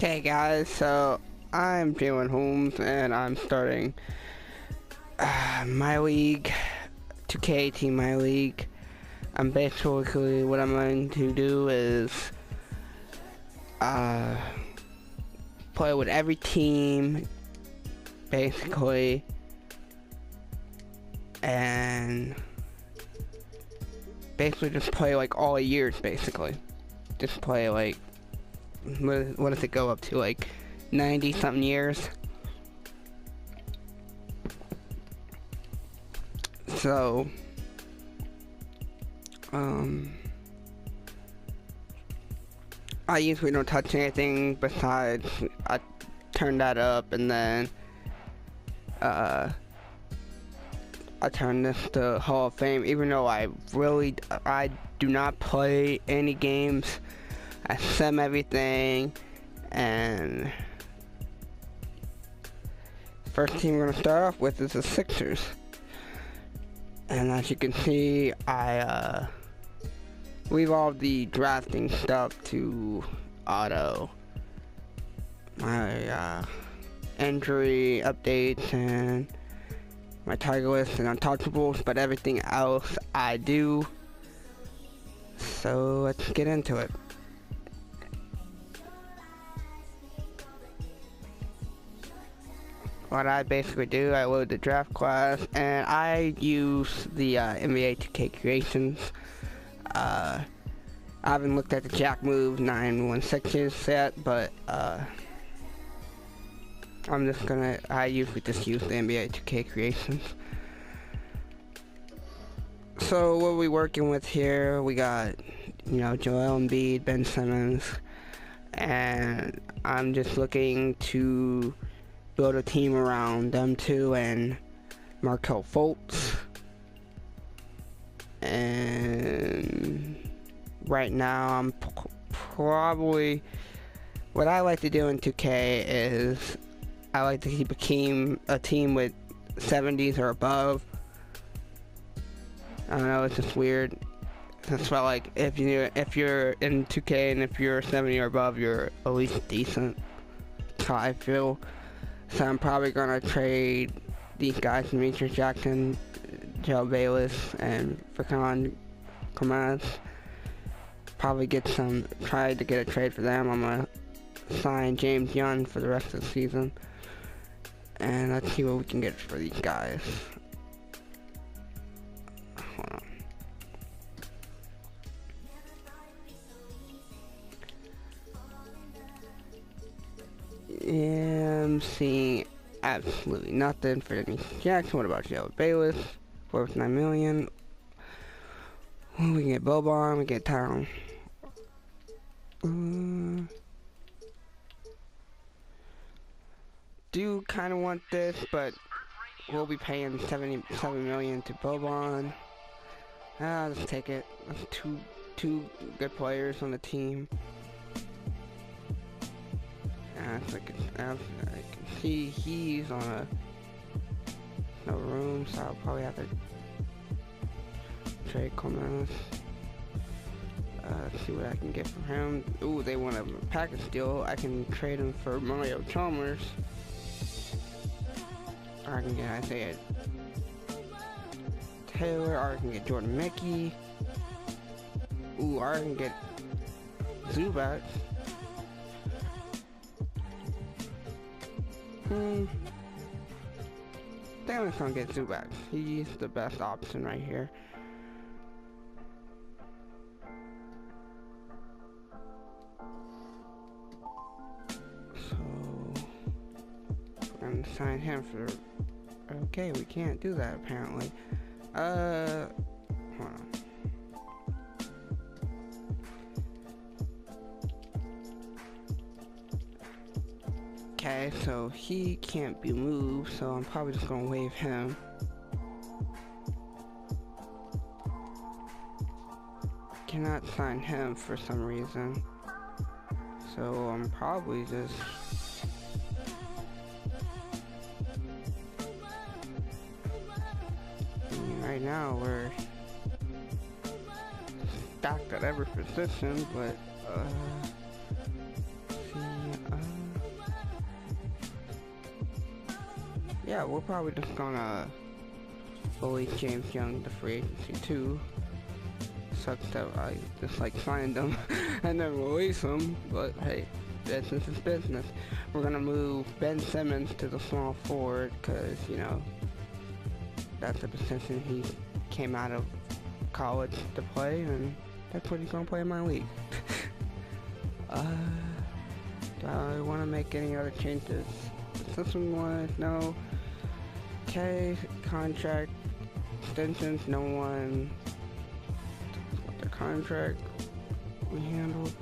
Okay guys, so I'm Pt.1 Holmes and I'm starting MYLeague, 2K team MYLeague. I'm basically, what I'm going to do is play with every team basically, and basically just play like all years basically. Just play like, what does it go up to, like 90 something years? So I usually don't touch anything besides I turn that up, and then I turn this to Hall of Fame, even though I do not play any games. I sim everything, and first team we're gonna start off with is the Sixers. And as you can see, I leave all the drafting stuff to auto. My injury updates and my target list and untouchables, but everything else I do. So let's get into it. What I basically do, I load the draft class, and I use the NBA 2K creations. I haven't looked at the jack move 916s yet, but I usually just use the NBA 2K creations. So what are we working with here? We got, Joel Embiid, Ben Simmons, and I'm just looking to build a team around them two and Markelle Fultz. And right now I'm probably, what I like to do in 2K is I like to keep a team with 70s or above. I don't know, it's just weird. That's why, like, if you're in 2K and if you're 70 or above, you're at least decent. That's how I feel. So I'm probably gonna trade these guys, Demetrius Jackson, Joe Bayless, and Furkan Korkmaz. Probably try to get a trade for them. I'm gonna sign James Young for the rest of the season. And let's see what we can get for these guys. Hold on. I'm seeing absolutely nothing for Demetrius Jackson. What about Joe Bayless? Worth $9 million. We can get Boban, we get Tyron. Do kind of want this, but we'll be paying $77 million to Boban. Let's take it. That's two good players on the team. As I can see, he's on no room, so I'll probably have to trade Korkmaz. Let's see what I can get from him. Ooh, they want a package deal. I can trade him for Mario Chalmers. Or I can get Isaiah Taylor, or I can get Jordan Mickey. Ooh, or I can get Zubac. I think I'm just gonna get Zubac. He's the best option right here. So we're gonna sign him for. Okay, we can't do that apparently. Hold on. Okay, so he can't be moved, so I'm probably just gonna waive him. Cannot sign him for some reason, so I'm probably just right now we're stacked at every position, but see, yeah, we're probably just gonna release James Young to free agency too. Sucks that I just like signed him and then release him, but hey, business is business. We're gonna move Ben Simmons to the small forward because, you know, that's the position he came out of college to play, and that's what he's gonna play in my league. Do I want to make any other changes? This one, no. Okay, contract extensions, no one. The contract we handled.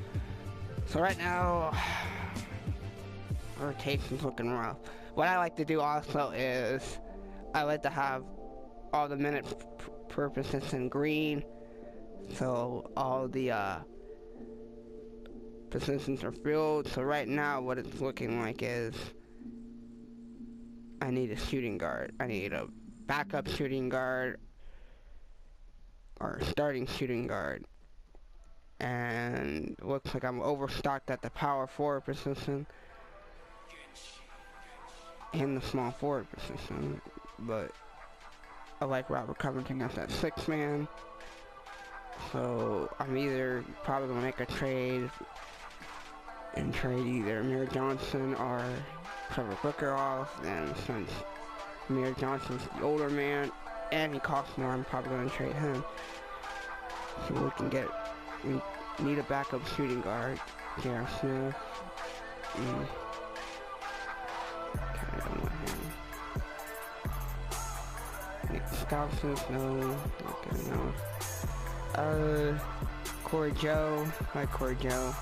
So right now, rotation's looking rough. What I like to do also is I like to have all the minute per position green, so all the positions are filled. So right now what it's looking like is I need a shooting guard. I need a backup shooting guard or starting shooting guard. And it looks like I'm overstocked at the power forward position and the small forward position, but I like Robert Covington as that 6-man. So I'm either probably gonna make a trade and trade either Amir Johnson or Trevor Booker off. And since Amir Johnson's the older man and he costs more, I'm probably gonna trade him. So we need a backup shooting guard. J.R. Smith. Okay, I don't want him. Nick Stockton, no. Okay, no. Corey Joe. Like Corey Joe.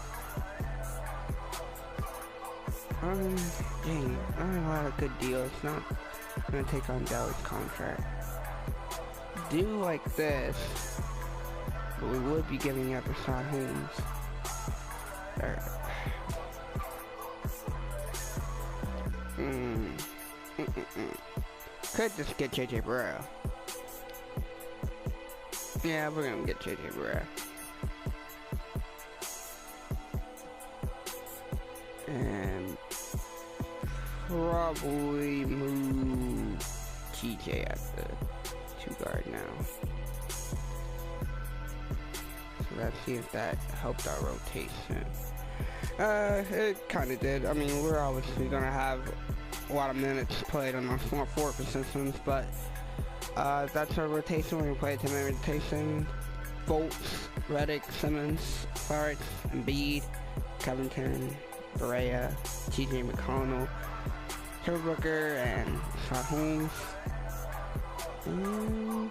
Dang, I have a lot of good deals. Not gonna take on Dow's contract. Do like this, but we would be giving up Rashad Holmes. Could just get JJ Barea. Yeah, we're gonna get JJ Barea. And probably move TJ at the 2 guard now. So let's see if that helped our rotation. It kinda did. I mean, we're obviously gonna have a lot of minutes played on our small forward positions, but that's our rotation. We're gonna play 10-minute rotation. Fultz, Redick, Simmons, Sarge, Embiid, Covington, Barea, TJ McConnell, Trevor Booker, and Rashad Holmes. And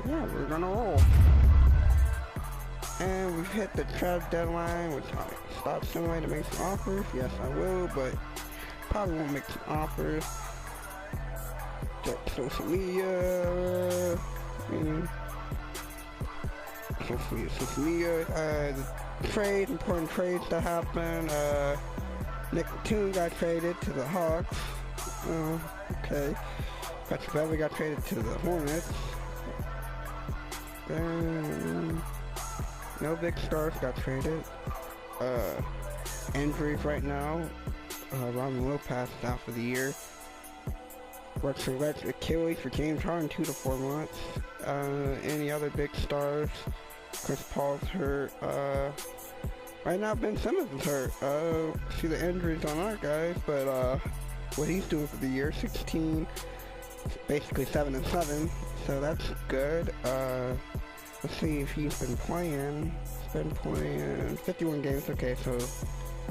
yeah, we're gonna roll. And we've hit the trade deadline, which I'll stop somewhere to make some offers. Yes, I will, but probably won't make some offers. Check social media. Social media. The important trades that happened. Nick Batum got traded to the Hawks. Okay. Patrick Beverly got traded to the Hornets. No big stars got traded. Injuries right now. Robin Lopez is out for the year. Ruptured left Achilles for James Harden 2 to 4 months. Any other big stars? Chris Paul's hurt. Right now Ben Simmons is hurt. See the injuries on our guys, but what he's doing for the year, 16, basically 7-7, so that's good. Let's see if he's been playing. He's been playing 51 games. Okay, so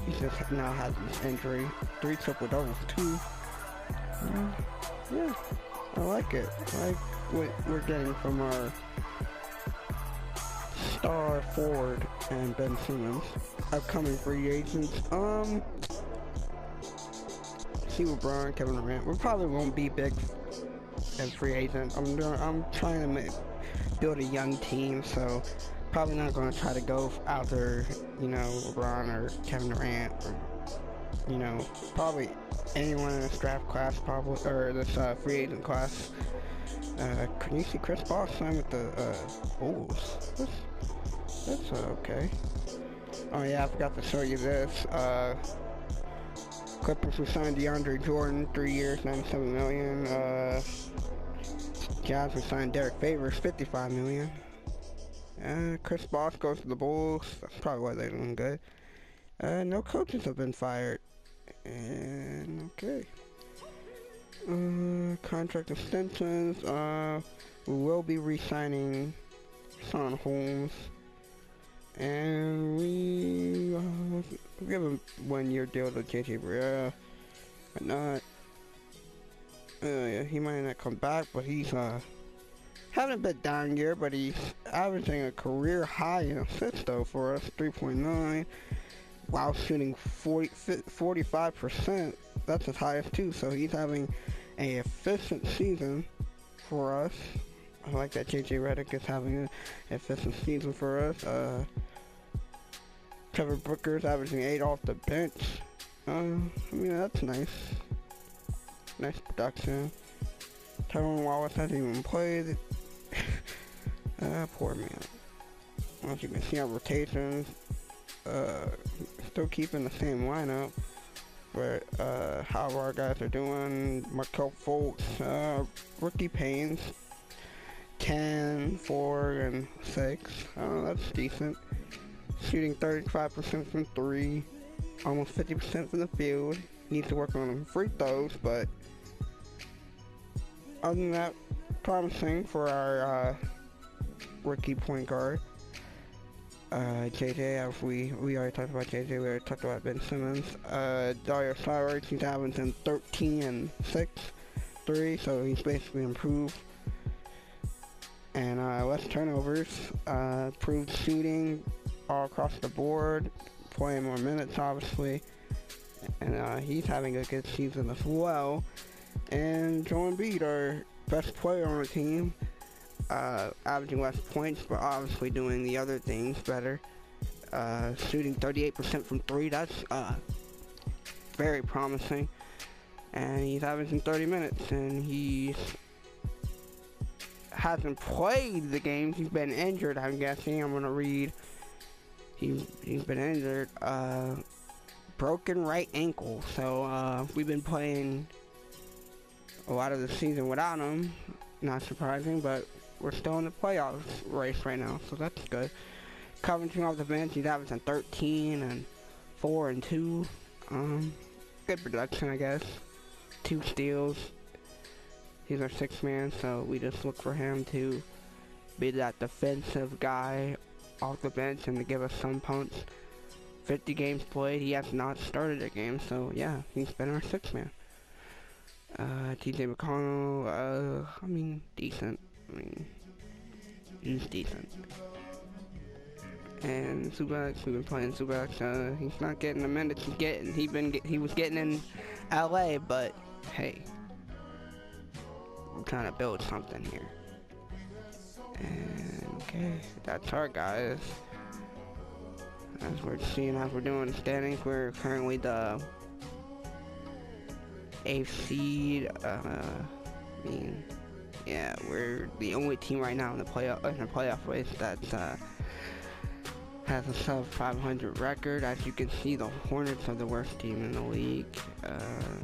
he just now has this injury. 3 triple doubles too. Yeah, I like it. I like what we're getting from our star forward and Ben Simmons. Upcoming free agents. See LeBron, Kevin Durant. We probably won't be big as free agents. I'm trying to build a young team, so probably not going to try to go after, you know, LeBron or Kevin Durant, or, you know, probably anyone in this draft class, probably, or this free agent class. Can you see Chris Paul sign with the Bulls? That's okay. Oh yeah, I forgot to show you this. Clippers who signed DeAndre Jordan, 3 years, $97 million. Jazz who signed Derek Favors, $55 million. Chris Bosh goes to the Bulls. That's probably why they're doing good. No coaches have been fired. And okay. Contract extensions. We will be re-signing Son Holmes. And we give him 1 year deal to JJ Barea. But not. Yeah, he might not come back, but he's having a bit down year, but he's averaging a career high in assists though for us, 3.9, while shooting 45%. That's his highest too, so he's having an efficient season for us. I like that JJ Redick is having an efficient season for us. Trevor Booker's averaging 8 off the bench. I mean, that's nice. Nice production. Tyrone Wallace hasn't even played. Poor man. As you can see our rotations, still keeping the same lineup. But how our guys are doing. Markel Fultz, Rookie Paynes, 10, 4, and 6. That's decent. Shooting 35% from 3, almost 50% from the field. Needs to work on free throws, but other than that, promising for our rookie point guard. JJ, as we already talked about JJ, we already talked about Ben Simmons. Dario Saric, he's averaging 13 and 6, 3, so he's basically improved. And less turnovers, improved shooting all across the board, playing more minutes obviously. And he's having a good season as well. And Joel Embiid, our best player on the team, averaging less points, but obviously doing the other things better. Shooting 38% from 3, that's very promising. And he's averaging 30 minutes, and he hasn't played the games. He's been injured, I'm guessing. I'm gonna read. He's been injured. Broken right ankle. So we've been playing a lot of the season without him. Not surprising, but we're still in the playoffs race right now, so that's good. Covington off the bench, he's averaging 13 and 4 and 2. Good production, I guess. 2 steals. He's our 6th man, so we just look for him to be that defensive guy off the bench and to give us some punch. 50 games played, he has not started a game, so yeah, he's been our 6th man. TJ McConnell, I mean, decent. I mean, he's decent. And Zubac, we've been playing Zubac. He's not getting the minutes he's getting. He was getting in LA, but hey, we're trying to build something here. And okay, that's our guys. As we're seeing how we're doing the standings, we're currently the 8th seed. I mean, yeah, we're the only team right now in the playoff race that has a sub 500 record. As you can see, the Hornets are the worst team in the league.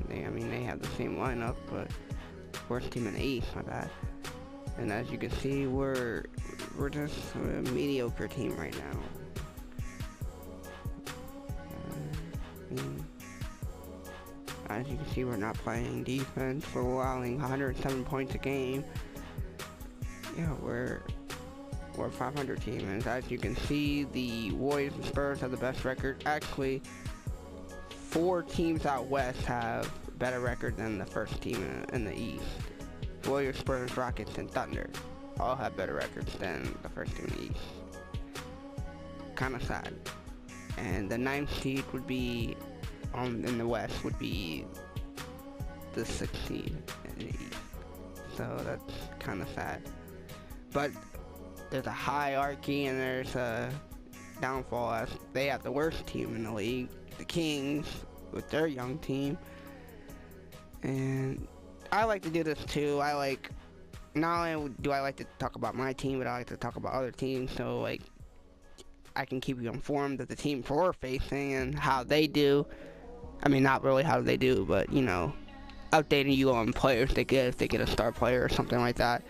They have the same lineup, but worst team in the East, my bad. And as you can see, we're just a mediocre team right now. As you can see, we're not playing defense. We're allowing 107 points a game. Yeah, we're a 500 team, and as you can see, the Warriors and Spurs have the best record. Actually, 4 teams out west have better record than the first team in the East. Warriors, Spurs, Rockets, and Thunder all have better records than the first team in the East. Kind of sad. And the 9th seed would be in the West would be the 6th seed in the East. So that's kind of sad. But there's a hierarchy and there's a downfall, as they have the worst team in the league, the Kings, with their young team. And I like to do this too. Not only do I like to talk about my team, but I like to talk about other teams, so like I can keep you informed of the teams we're facing and how they do. I mean, not really how they do, but you know, updating you on players they get if they get a star player or something like that.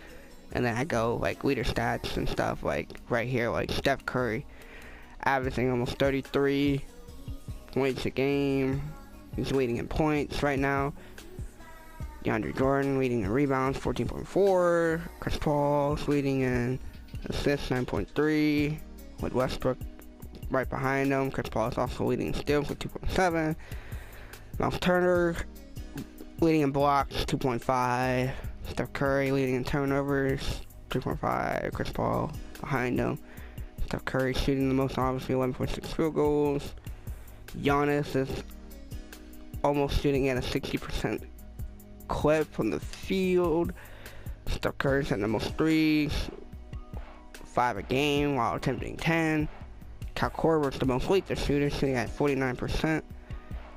And then I go like leader stats and stuff, like right here, like Steph Curry averaging almost 33 points a game. He's leading in points right now. DeAndre Jordan leading in rebounds, 14.4. Chris Paul's leading in assists, 9.3. With Westbrook right behind him. Chris Paul is also leading in steals with 2.7. Miles Turner leading in blocks, 2.5. Steph Curry leading in turnovers, 3.5. Chris Paul behind him. Steph Curry shooting the most, obviously, 11.6 field goals. Giannis is almost shooting at a 60% clip from the field. Steph Curry's hitting the most threes, 5 a game while attempting 10. Cal Korver's the most lethal shooter, shooting at 49%.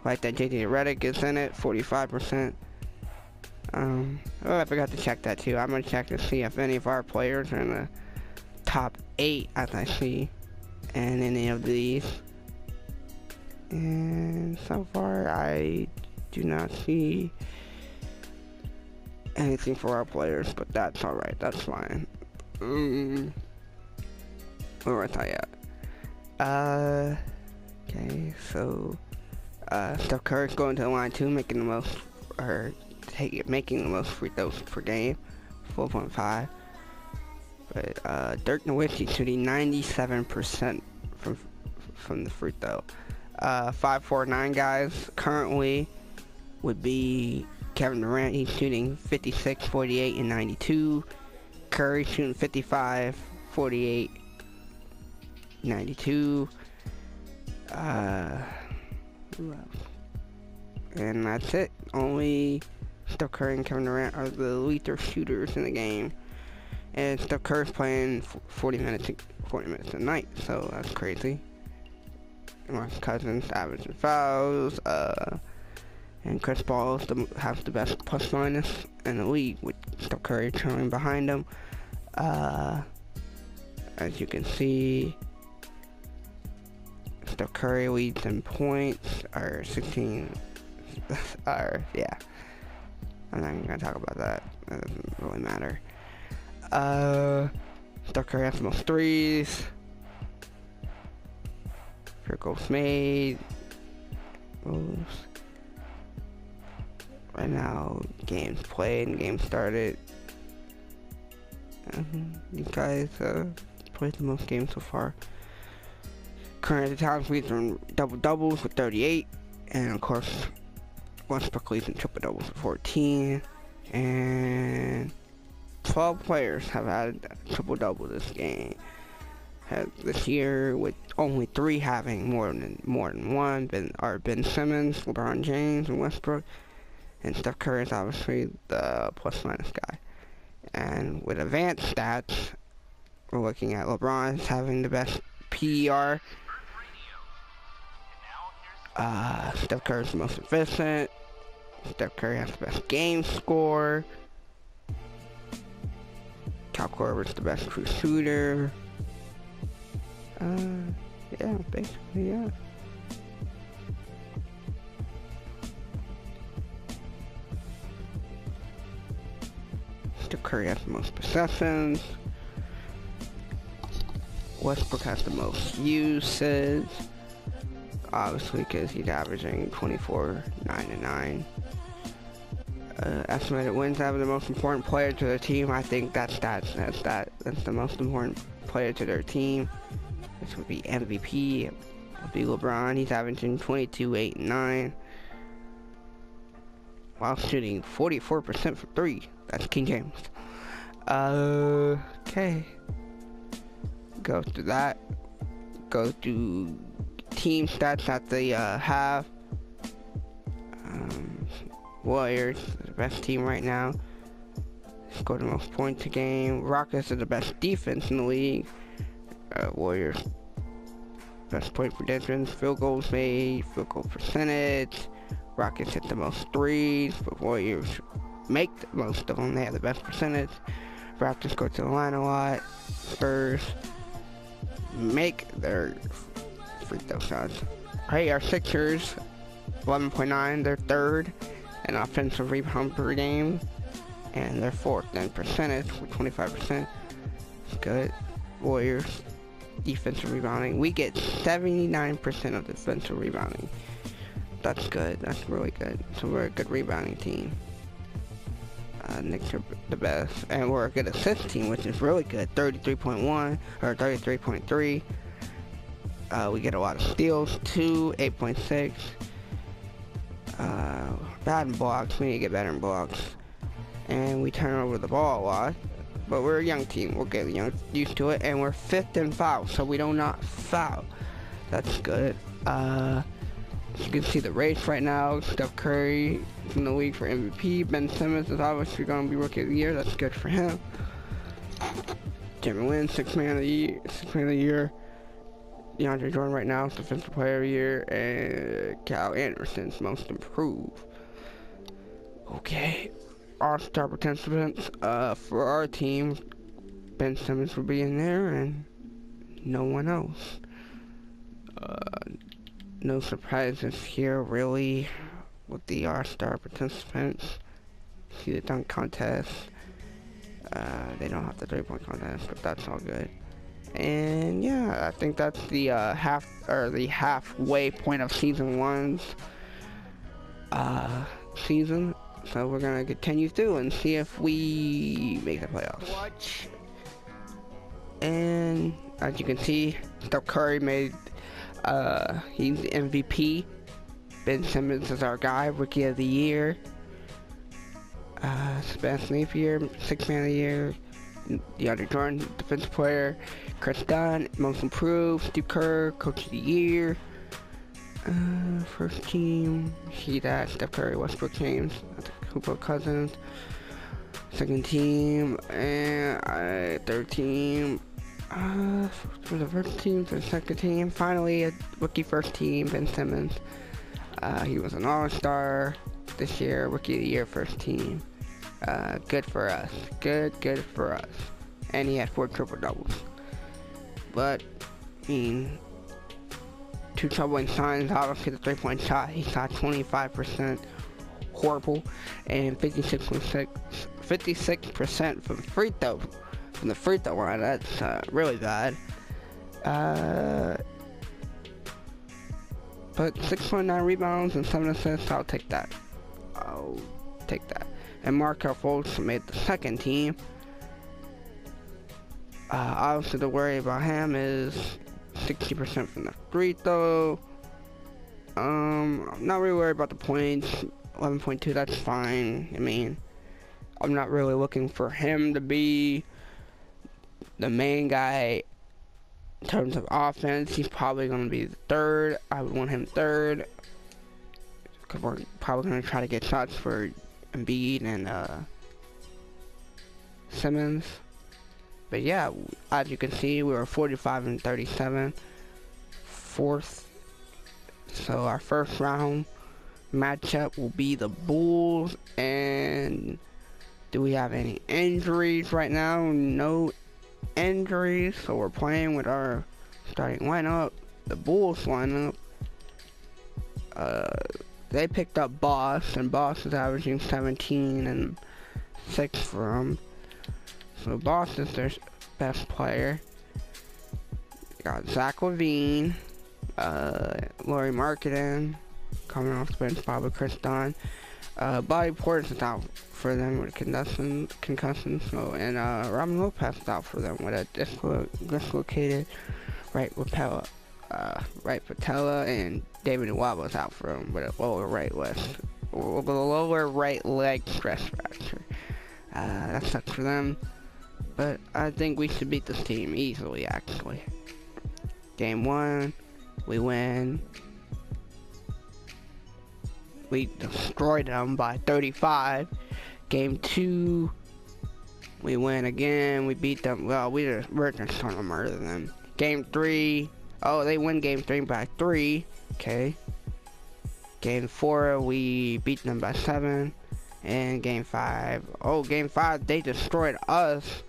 Like that, JJ Redick is in it, 45%. Oh, I forgot to check that too. I'm gonna check to see if any of our players are in the top 8 as I see in any of these. And so far, I do not see anything for our players, but that's alright, that's fine. Where was I at? Okay, so Steph Curry's going to the line too, making the most free throws per game, 4.5. But Dirk Nowitzki shooting 97% from the free throw. 549 guys currently would be Kevin Durant. He's shooting 56, 48, and 92. Curry shooting 55, 48, 92. And that's it. Only Steph Curry and Kevin Durant are the lethal shooters in the game. And Steph Curry's playing 40 minutes a night, so that's crazy. Marcus Cousins averaging fouls, and Chris Paul has the best plus minus in the league, with Steph Curry trailing behind him. As you can see, Steph Curry leads in points, or 16, yeah. I'm not even gonna talk about that. That doesn't really matter. Steph Curry has the most threes. Field goals made. Moves. Right now, games played and games started. These guys played the most games so far. Current times leads in double doubles with 38, and of course, Westbrook leads in triple doubles with 14, and 12 players have had a triple double this game. This year, with only 3 having more than one, Ben Simmons, LeBron James, and Westbrook, and Steph Curry is obviously the plus minus guy. And with advanced stats, we're looking at LeBron's having the best PER. Steph Curry's the most efficient. Steph Curry has the best game score. Cal Korver's the best true shooter. Yeah, basically, yeah. Steph Curry has the most possessions. Westbrook has the most uses. Obviously, because he's averaging 24, 9, and 9. Estimated wins, having the most important player to the team. I think that's the most important player to their team. This would be MVP. It would be LeBron. He's averaging 22, 8, and 9. While shooting 44% from 3. That's King James. Okay. Go through that. Go through team stats that they have. Warriors are the best team right now. Scored the most points a game. Rockets are the best defense in the league. Warriors best point predictions, field goals made, field goal percentage. Rockets hit the most threes, but Warriors make the most of them. They have the best percentage. Raptors go to the line a lot. Spurs make their free throw shots. Hey, our Sixers 11.9. They're third in offensive rebound per game, and they're fourth in percentage with 25%. Good. Warriors defensive rebounding. We get 79% of defensive rebounding. That's good. That's really good. So we're a good rebounding team. Knicks are the best, and we're a good assist team, which is really good. 33.1 or 33.3. We get a lot of steals too. 8.6. Bad in blocks. We need to get better in blocks, and we turn over the ball a lot. But we're a young team. We'll get used to it, and we're 5th in fouls, so we do not foul. That's good. You can see the race right now. Steph Curry is in the league for MVP. Ben Simmons is obviously going to be Rookie of the Year. That's good for him. Jimmy Lin, 6th Man of the Year. DeAndre Jordan right now is Defensive Player of the Year, and Cal Anderson's Most Improved. Okay, All-Star participants for our team. Ben Simmons will be in there, and no one else. No surprises here, really, with the All-Star participants. See the dunk contest. They don't have the 3-point contest, but that's all good. And yeah, I think that's the halfway point of season 1's season. So we're gonna continue through and see if we make the playoffs. And as you can see, Steph Curry made. He's the MVP. Ben Simmons is our guy, Rookie of the Year. Sebastian Napier, 6th Man of the Year. DeAndre Jordan, Defensive Player. Chris Dunn, Most Improved. Steve Kerr, Coach of the Year. First team, see that, Steph Curry, Westbrook James, Cooper Cousins. Second team, and third team. For the first team to the second team, finally a rookie first team, Ben Simmons. He was an all-star this year, Rookie of the Year first team. Good for us, good for us. And he had 4 triple doubles. But, I mean, 2 troubling signs, obviously the 3-point shot, he shot 25%, horrible, and 56% from free throw. From the free throw line, that's really bad. But 6.9 rebounds and 7 assists, I'll take that. And Markel Fultz made the second team. Obviously, the worry about him is 60% from the free throw. I'm not really worried about the points. 11.2, that's fine. I mean, I'm not really looking for him to be the main guy in terms of offense. He's probably going to be the third. I would want him third, because we're probably going to try to get shots for Embiid and Simmons. But yeah, as you can see, we were 45 and 37, 4th. So our first round matchup will be the Bulls. And do we have any injuries right now? No injuries, so we're playing with our starting lineup. The Bulls lineup, they picked up Boss, and Boss is averaging 17 and 6 for them. So Boss is their best player. Got Zach LaVine, Laurie Marketing coming off the bench, Bobby Chris Dunn. Bobby Portis is out for them with a concussion, so, and Robin Lopez is out for them with a dislocated right patella, and David Nwaba is out for them with a lower right leg stress fracture. That sucks for them, but I think we should beat this team easily, actually. Game 1, we win. We destroyed them by 35. Game 2, we win again. We beat them. Well, we're just trying to murder them. Game 3, oh, they win game 3 by 3. Okay. Game 4, we beat them by 7. And game 5, game 5, they destroyed us,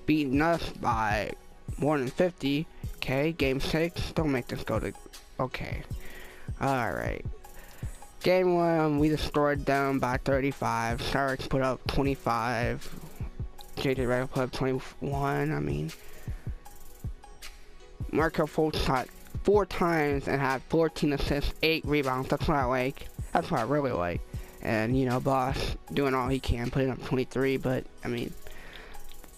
beating us by more than 50. Okay. Game 6, don't make this go to. Okay. Alright. Game 1, we destroyed them by 35. Sharks put up 25. JJ Redick put up 21. I mean, Marco Fultz shot 4 times and had 14 assists, 8 rebounds. That's what I like. That's what I really like. And, you know, Boss doing all he can, putting up 23. But, I mean,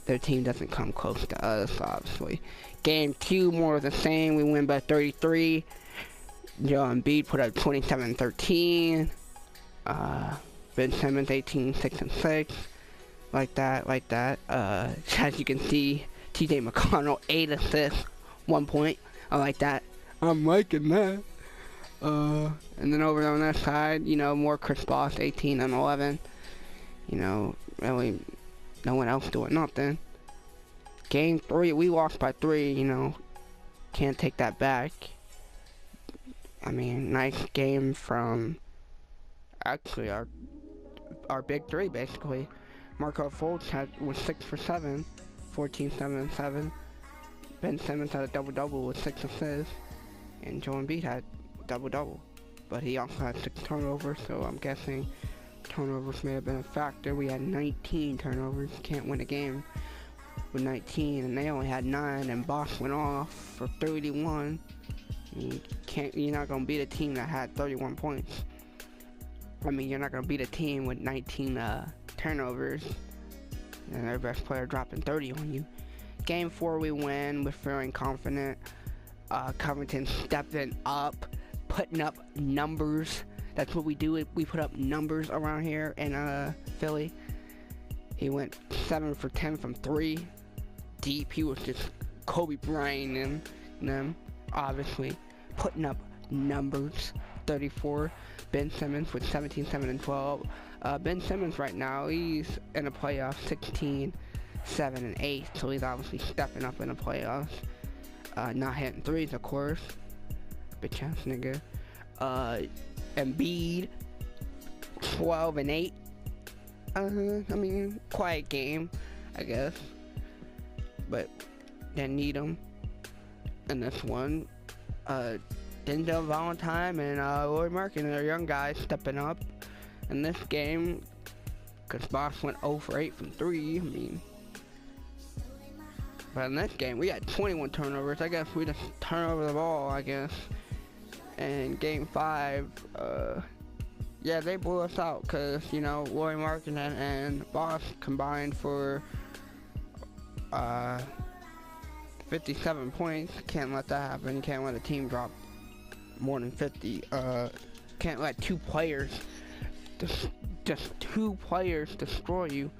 their team doesn't come close to us, obviously. Game 2, more of the same. We win by 33. Joe Embiid put up 27-13. Ben Simmons 18, 6 and 6. Like that. As you can see, TJ McConnell 8 assists, 1 point. I like that. I'm liking that. And then over on that side, you know, more Chris Bosh 18 and 11. You know, really no one else doing nothing. Game 3, we lost by 3. You know, can't take that back. I mean, nice game from actually our big 3 basically. Marco Fultz was 6 for 7, 14, 7 and 7. Ben Simmons had a double-double with 6 assists, and Joe Embiid had double-double. But he also had 6 turnovers, so I'm guessing turnovers may have been a factor. We had 19 turnovers. Can't win a game with 19, and they only had 9, and Bosh went off for 31. You're not gonna beat a team that had 31 points. I mean, you're not gonna beat a team with 19 turnovers and their best player dropping 30 on you. Game 4, we win. We're feeling confident. Covington stepping up, putting up numbers. That's what we do. We put up numbers around here in Philly. He went 7 for 10 from 3. Deep. He was just Kobe Bryant and them, obviously. Putting up numbers. 34. Ben Simmons with 17, 7, and 12. Ben Simmons right now, he's in the playoffs, 16, 7, and 8. So he's obviously stepping up in the playoffs. Not hitting threes, of course. Bitch ass nigga. Embiid, 12 and 8. I mean, quiet game, I guess. But didn't need him in this one. Denzel Valentine and Lloyd Markin, they're young guys stepping up in this game. Cause Bosh went 0 for 8 from 3. I mean, but in this game we had 21 turnovers. I guess we just turn over the ball, I guess. And game 5, yeah, they blew us out because, you know, Lloyd Markin and Bosh combined for 57 points. Can't let that happen. Can't let a team drop more than 50. Can't let 2 players, just 2 players destroy you.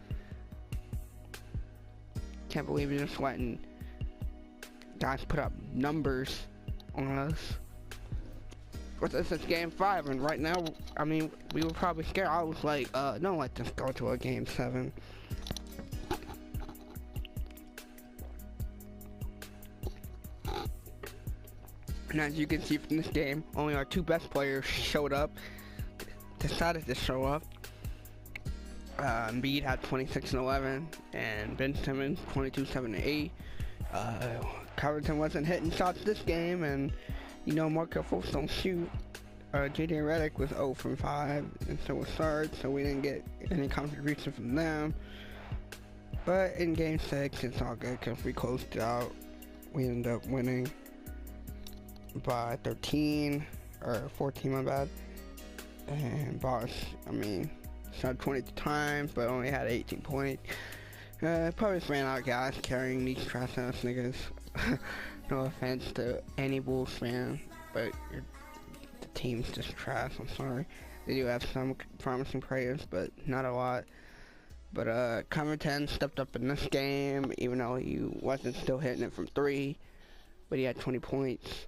Can't believe you're just letting guys put up numbers on us. But this is game 5, and right now, I mean, we were probably scared. I was like, don't let this go to a game 7. And as you can see from this game, only our 2 best players showed up, decided to show up. Embiid had 26 and 11, and Ben Simmons 22, 7 and 8. Covington wasn't hitting shots this game, and you know, Marco Fultz don't shoot. JJ Redick was 0 from 5, and so was Sarge, so we didn't get any contribution from them. But in game 6, it's all good because we closed it out. We ended up winning by 13, or 14, my bad. And Bosh, I mean, shot 22 times, but only had 18 points. Probably just ran out of guys carrying these trash ass niggas. No offense to any Bulls fan, but the team's just trash. I'm sorry. They do have some promising players, but not a lot. But Covington stepped up in this game, even though he wasn't still hitting it from 3, but he had 20 points.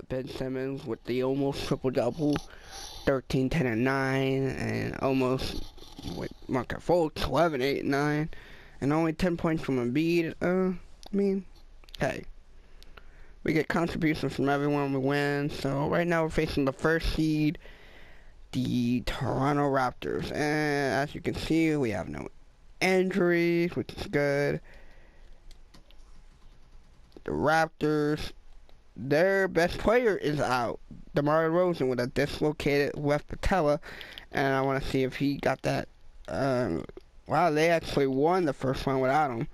Ben Simmons with the almost triple-double, 13, 10, and 9, and almost with Marco Fultz, 11, 8, and 9, and only 10 points from Embiid. I mean, hey, we get contributions from everyone we win. So right now we're facing the first seed, the Toronto Raptors, and as you can see, we have no injuries, which is good. The Raptors, their best player is out. DeMar DeRozan with a dislocated left patella, and I want to see if he got that. Wow, they actually won the first one without him.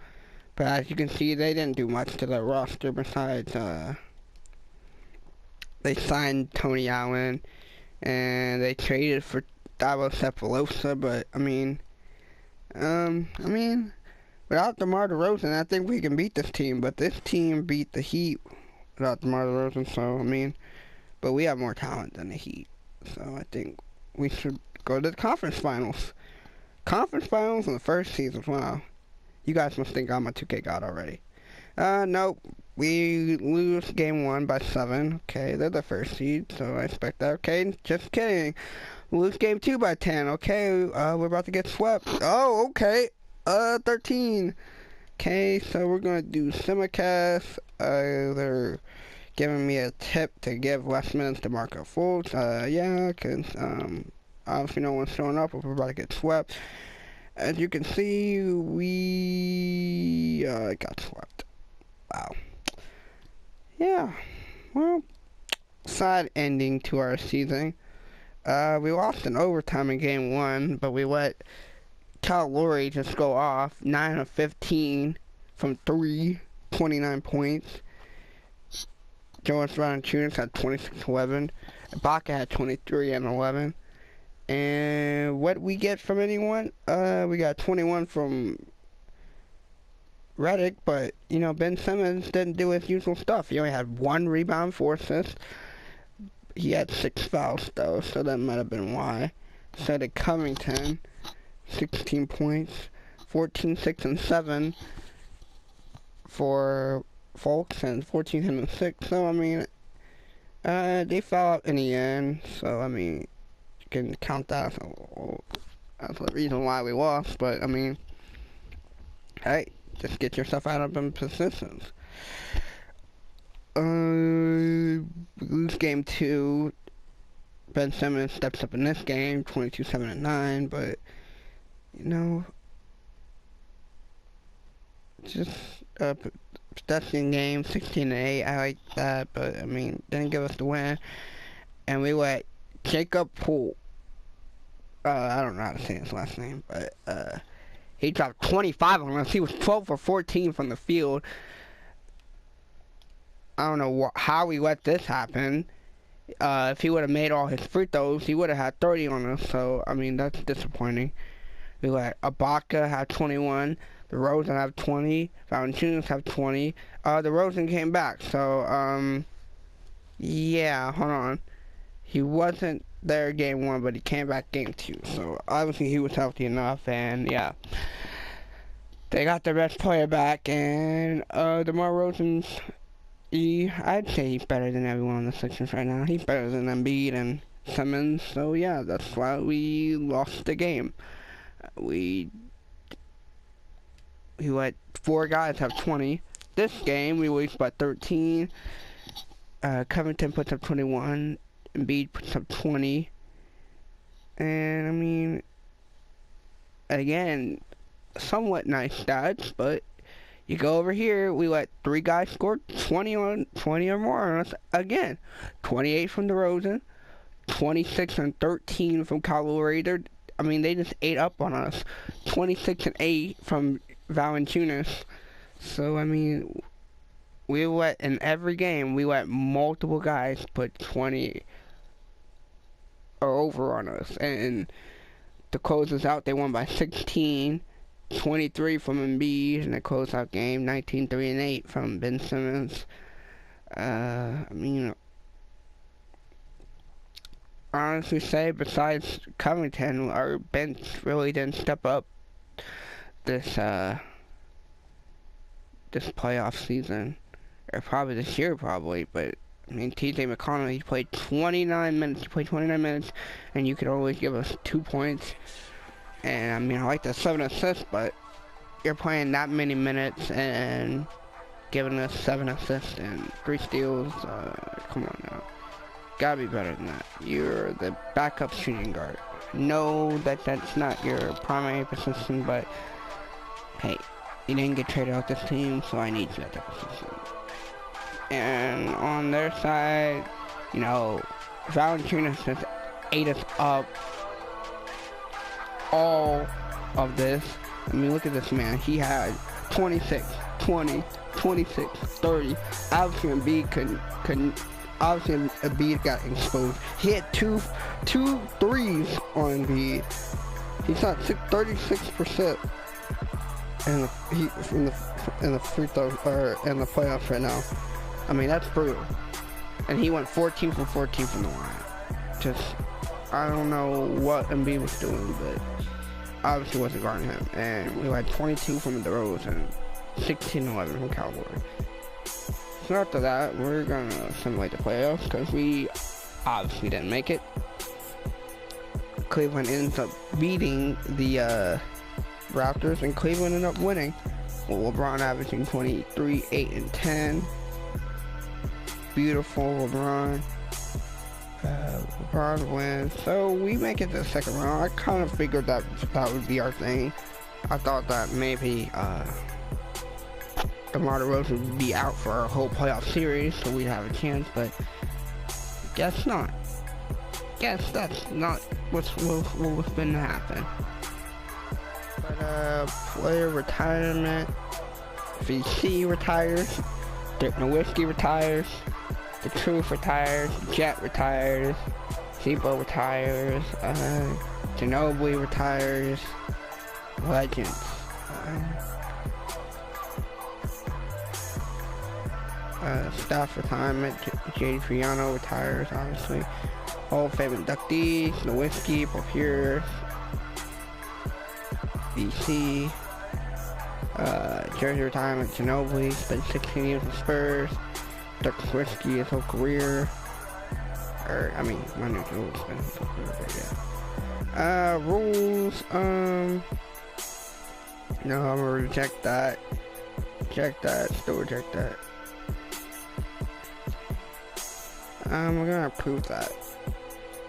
But as you can see, they didn't do much to the roster besides, they signed Tony Allen, and they traded for Davo Cephalosha, but, I mean, without DeMar DeRozan, I think we can beat this team, but this team beat the Heat without DeMar DeRozan, so, I mean, but we have more talent than the Heat, so I think we should go to the conference finals. Conference finals in the first season, wow. You guys must think I'm a 2K god already. Nope. We lose game 1 by 7. Okay, they're the first seed, so I expect that. Okay, just kidding. We lose game 2 by 10. Okay, we're about to get swept. Oh, okay. 13. Okay, so we're gonna do simulcast. They're giving me a tip to give less minutes to Marco Fultz. Yeah, cause obviously no one's showing up, but we're about to get swept. As you can see, we got swept. Wow. Yeah. Well, sad ending to our season. We lost in overtime in game 1, but we let Cal Lowry just go off 9 of 15 from 3, 29 points. Jonas Valanciunas had 26-11. Ibaka had 23 and 11. And what we get from anyone? We got 21 from Redick, but, you know, Ben Simmons didn't do his usual stuff. He only had 1 rebound, 4 assists. He had 6 fouls, though, so that might have been why. Instead of Covington, 16 points, 14, 6, and 7 for Fultz, and 14, 10, and 6. So, I mean, they fell out in the end, so, I mean, can count that as the reason why we lost, but I mean, hey, just get yourself out of them positions. We lose game 2. Ben Simmons steps up in this game, 22, 7, and 9, but you know, just pedestrian game, 16 and 8. I like that, but I mean, didn't give us the win, and we let Jacob Poole, I don't know how to say his last name, but he dropped 25 on us. He was 12 for 14 from the field. I don't know how we let this happen. If he would have made all his free throws, he would have had 30 on us. So, I mean, that's disappointing. We let Ibaka have 21. The DeRozan have 20. Valanciunas have 20. The DeRozan came back. So, yeah, hold on. He wasn't there game 1, but he came back game 2. So, obviously, he was healthy enough. And, yeah. They got their best player back. And, DeMar DeRozan's... I'd say he's better than everyone on the Sixers right now. He's better than Embiid and Simmons. So, yeah, that's why we lost the game. We let 4 guys have 20. This game, we lose by 13. Covington puts up 21. Embiid puts up 20. And, I mean, again, somewhat nice stats, but you go over here, we let 3 guys score 20 or more on us. Again, 28 from DeRozan, 26 and 13 from Kyle Lowry. I mean, they just ate up on us. 26 and 8 from Valanciunas. So, I mean, we let, in every game, we let multiple guys put 20 or over on us. And to close us out, they won by 16. 23 from Embiid in a closeout game, 19, 3, and 8 from Ben Simmons. I mean, honestly say, besides Covington, our bench really didn't step up this playoff season, or probably this year, probably. But I mean, TJ McConnell, he played 29 minutes. He played 29 minutes, and you could always give us 2 points. And, I mean, I like the 7 assists, but you're playing that many minutes and giving us 7 assists and 3 steals. Come on now. Gotta be better than that. You're the backup shooting guard. Know that that's not your primary position, but, hey, you didn't get traded out this team, so I need you at that position. And on their side, you know, Valentina just ate us up all of this. I mean, look at this man. He had 26, 20, 26, 30. Obviously, Embiid couldn't. Obviously, Embiid got exposed. He had two threes on Embiid. He shot 36% in the free throw or in the playoffs right now. I mean, that's brutal. And he went 14 for 14 from the line. Just, I don't know what Embiid was doing, but obviously wasn't guarding him. And we had 22 from the Rose and 16-11 from Cowboy. So after that, we're gonna simulate the playoffs because we obviously didn't make it. Cleveland ends up beating the Raptors, and Cleveland ended up winning. With LeBron averaging 23, 8, and 10. Beautiful LeBron. LeBron wins. So we make it to the second round. I kind of figured that would be our thing. I thought that maybe DeMar DeRozan would be out for our whole playoff series, so we'd have a chance, but guess not. Guess that's not what's been to happen. But player retirement. VC retires. Dirk Nowitzki retires. The Truth retires. Jet retires. Zebo retires. Ginobili retires. Legends. Staff retirement. J.D. Triano retires, obviously. Hall of Fame inductees. Nowitzki, Pierce. VC. Jersey retirement. Ginobili. Spent 16 years with Spurs. Dirk Nowitzki his whole career. I mean, my new rules spent his whole career, but yeah. Rules, no, I'm gonna reject that. Reject that, still reject that. We're gonna approve that.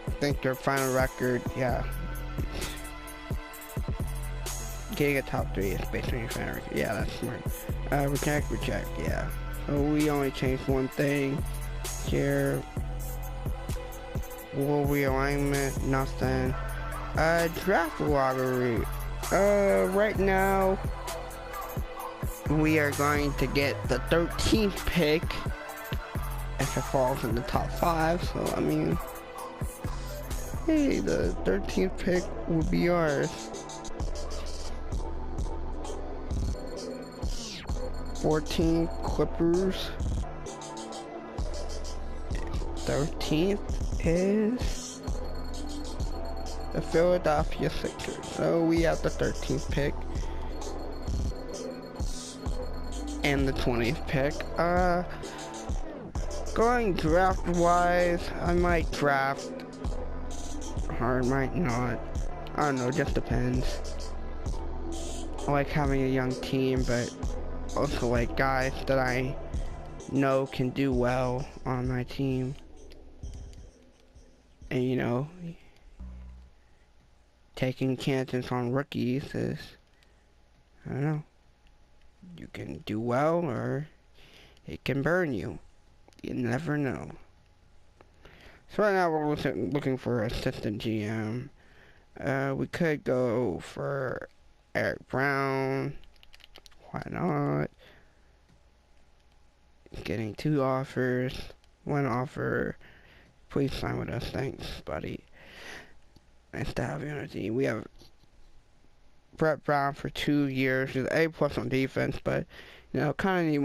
I think their final record, yeah. Getting a top 3 is based on your final record. Yeah, that's smart. Reject, yeah. So we only changed one thing here. Rule realignment, nothing. Draft lottery. Right now, we are going to get the 13th pick if it falls in the top 5. So, I mean, hey, the 13th pick will be ours. 14 Clippers. 13th is the Philadelphia Sixers. So we have the 13th pick and the 20th pick. Going draft wise, I might draft or I might not. I don't know, it just depends. I like having a young team, but also like guys that I know can do well on my team. And you know, taking chances on rookies is, I don't know, you can do well or it can burn you. You never know. So right now we're looking for assistant GM. We could go for Eric Brown. Why not? Getting 2 offers. 1 offer. Please sign with us. Thanks, buddy. Nice to have you on our team. We have Brett Brown for 2 years. He's A+ on defense, but you know, kind of need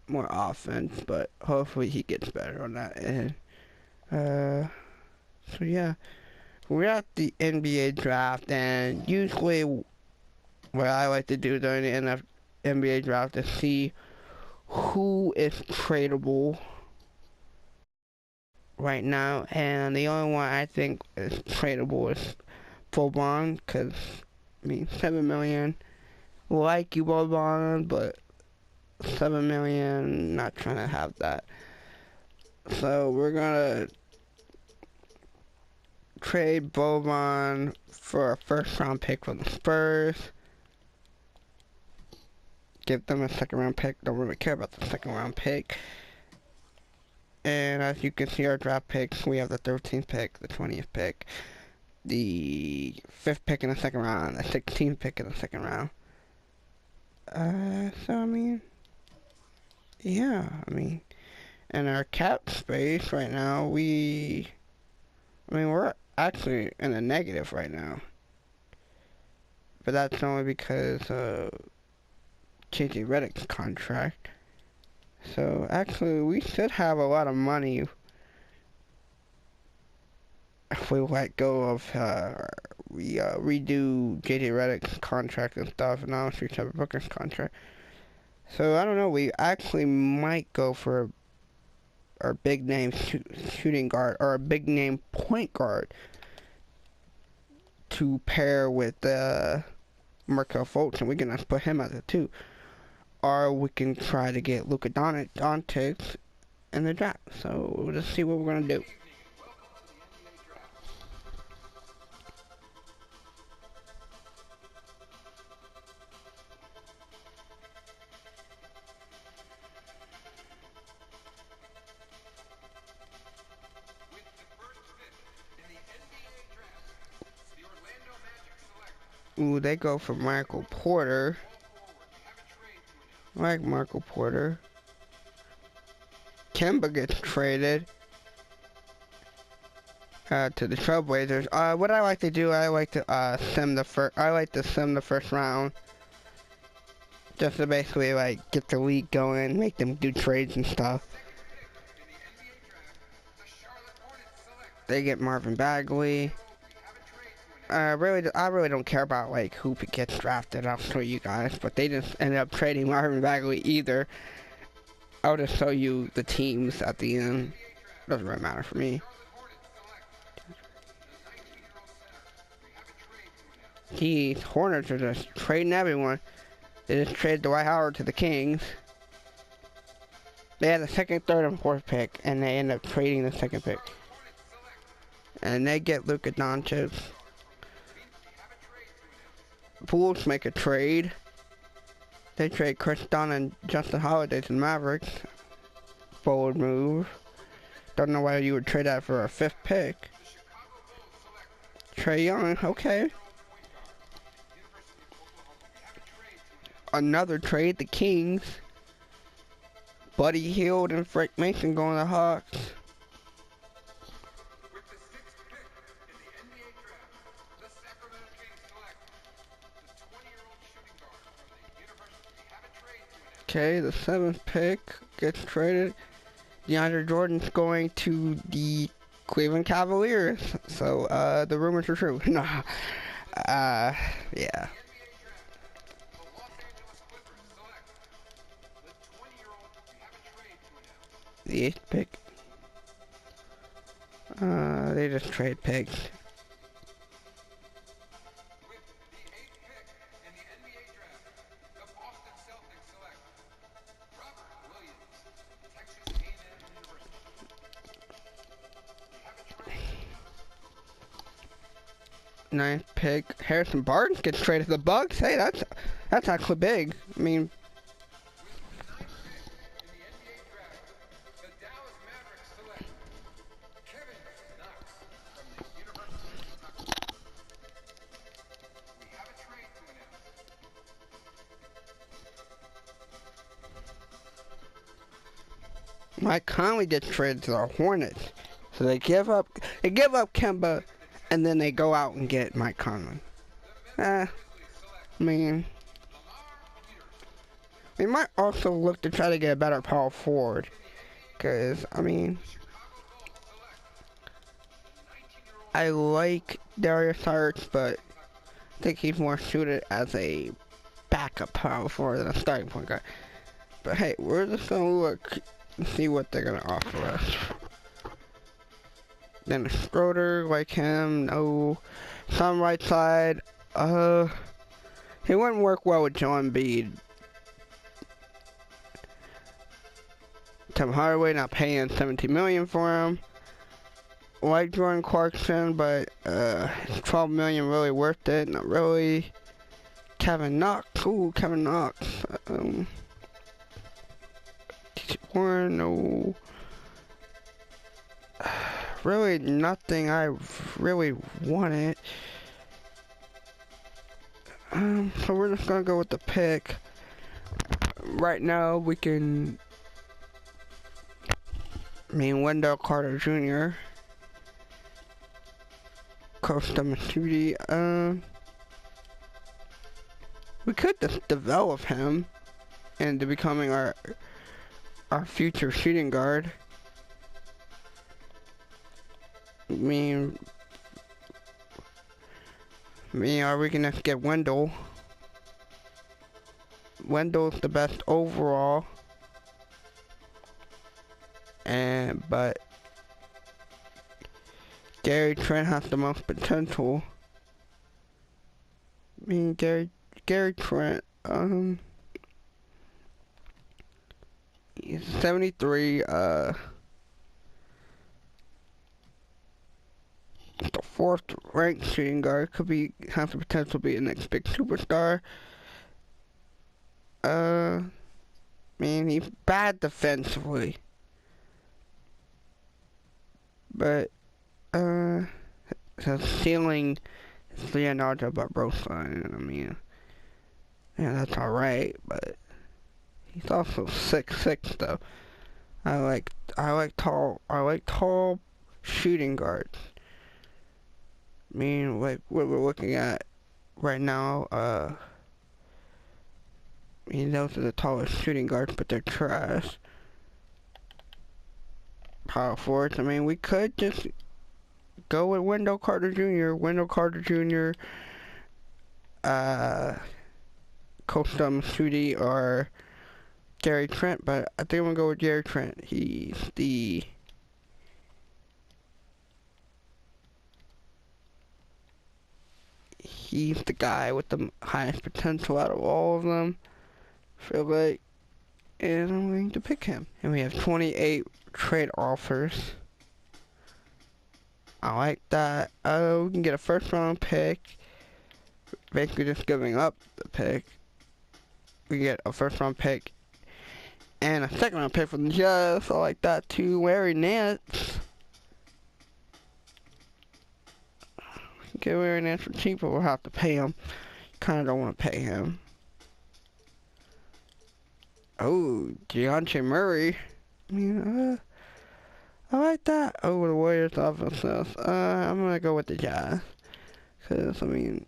more offense. But hopefully he gets better on that end. So yeah, we're at the NBA draft, and usually what I like to do during the NBA draft is see who is tradable right now, and the only one I think is tradable is Boban, because I mean, $7 million. Like you, Boban, but $7 million, not trying to have that. So we're gonna trade Boban for a 1st round pick from the Spurs. Give them a 2nd round pick. Don't really care about the 2nd round pick. And as you can see, our draft picks, we have the 13th pick, the 20th pick, the 5th pick in the second round, the 16th pick in the second round. So I mean, yeah, I mean, in our cap space right now, we're actually in a negative right now. But that's only because of JJ Redick's contract. So actually, we should have a lot of money if we let go of, we redo JJ Redick's contract and stuff, and now Street Trevor Booker's contract. So I don't know, we actually might go for our big name shooting guard, or a big name point guard to pair with Markel Fultz, and we can just put him as a 2. Or we can try to get Luka Doncic in the draft. So we'll just see what we're gonna do. Ooh, they go for Michael Porter. Like Michael Porter. Kemba gets traded to the Trailblazers. What I like to do, I like to sim the first round, just to basically like get the league going, make them do trades and stuff. They get Marvin Bagley. I really don't care about like who gets drafted. I'll show you guys, but they just ended up trading Marvin Bagley either. I'll just show you the teams at the end. Doesn't really matter for me. These Hornets are just trading everyone. They just traded Dwight Howard to the Kings. They had the 2nd, 3rd, and 4th pick, and they end up trading the 2nd pick. And they get Luka Doncic. Bulls make a trade. They trade Chris Dunn and Justin Holiday to the Mavericks. Bold move. Don't know why you would trade that for a 5th pick. Trae Young, okay. Another trade, the Kings. Buddy Hield and Frank Mason going to the Hawks. Okay, the 7th pick gets traded. DeAndre Jordan's going to the Cleveland Cavaliers. So, the rumors are true. No. Yeah. The 8th pick. They just trade picks. Ninth pick, Harrison Barnes gets traded to the Bucks. Hey, that's actually big. I mean, Mike Conley gets traded to the Hornets. So they give up Kemba, and then they go out and get Mike Conley. I mean, we might also look to try to get a better power forward. Because, I mean, I like Darius Saric, but I think he's more suited as a backup power forward than a starting point guard. But hey, we're just going to look and see what they're going to offer us. Then a Schroeder, like him, no. Some right side, he wouldn't work well with Joel Embiid. Tim Hardaway, not paying $17 million for him. Like Jordan Clarkson, but is $12 million really worth it? Not really. Kevin Knox, ooh, Kevin Knox. Pt.1, no. really nothing I really wanted. So we're just gonna go with the pick. Right now we can, Wendell Carter Jr. Custom Shooty. We could just develop him into becoming our future shooting guard. I mean, are we gonna get Wendell? Wendell's the best overall, but Gary Trent has the most potential. I mean, Gary Trent, he's 73, the 4th ranked shooting guard, has the potential to be the next big superstar. He's bad defensively, but, his ceiling is Leonardo Barbosa, and yeah, that's alright, but he's also 6'6" though. I like tall shooting guards. Like what we're looking at right now, those are the tallest shooting guards, but they're trash. Power forwards, we could just go with Wendell Carter Jr. Custom Shooty or Gary Trent, but I think I'm gonna go with Gary Trent. He's the guy with the highest potential out of all of them, I feel like, and I'm going to pick him. And we have 28 trade offers. I like that. We can get a first round pick. Basically just giving up the pick. We get a first round pick and a second round pick from the Jazz. I like that too. Larry Nance. Get Larry Nance for cheap, but we'll have to pay him. Kinda don't want to pay him. Oh, DeAndre Murray. I like that. Oh, the Warriors offenses. I'm gonna go with the Jazz. Cause, I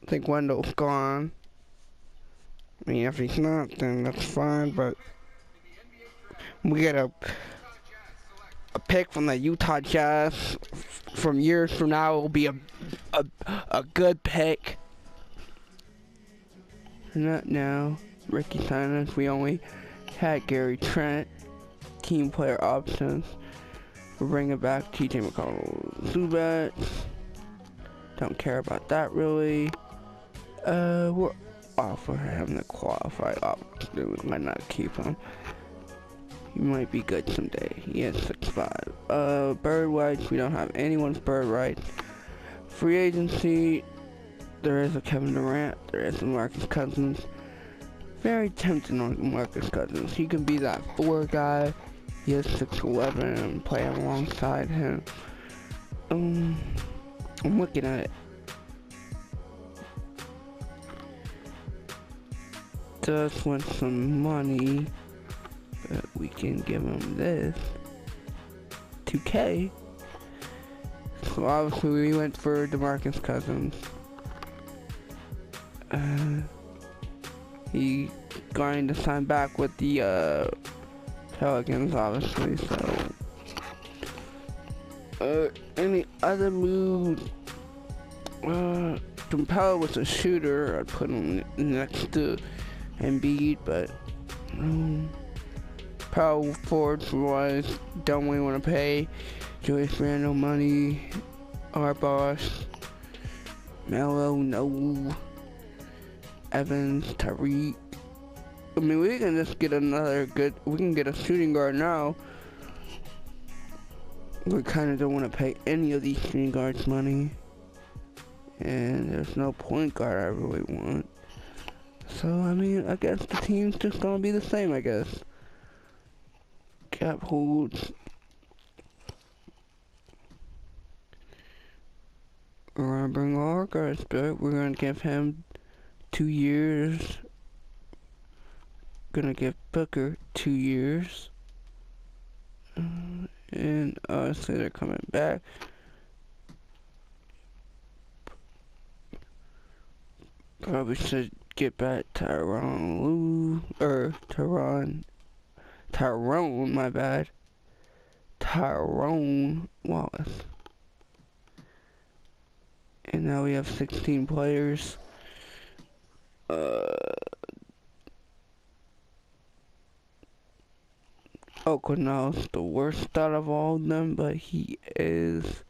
think Wendell's gone. If he's not, then that's fine, but we get a pick from the Utah Jazz from years from now. It will be a good pick. Not now. Ricky Simons. We only had Gary Trent. Team player options. We'll bring it back. TJ McConnell. Zubat. Don't care about that really. We'll offer him the qualified option. We might not keep him. He might be good someday. He has 6'5". Bird rights. We don't have anyone's bird rights. Free agency. There is a Kevin Durant. There is a Marcus Cousins. Very tempting on Marcus Cousins. He can be that 4 guy. He has 6'11" and play alongside him. I'm looking at it. Just want some money, but we can give him this 2K. So obviously we went for DeMarcus Cousins. He going to sign back with the Pelicans, obviously. So any other moves? Compel was a shooter. I'd put him next to Embiid, but power forwards wise, don't really want to pay Julius Randle money. Our boss, Melo, no. Evans, Tariq. We can just get we can get a shooting guard now. We kind of don't want to pay any of these shooting guards money. And there's no point guard I really want. So, I guess the team's just gonna be the same, I guess. Cap holds. We're gonna bring all our guys back. We're gonna give him 2 years. Gonna give Booker 2 years. And obviously they're coming back. Probably should get back Tyrone, my bad. Tyrone Wallace. And now we have 16 players. Okunal's the worst out of all of them, but he is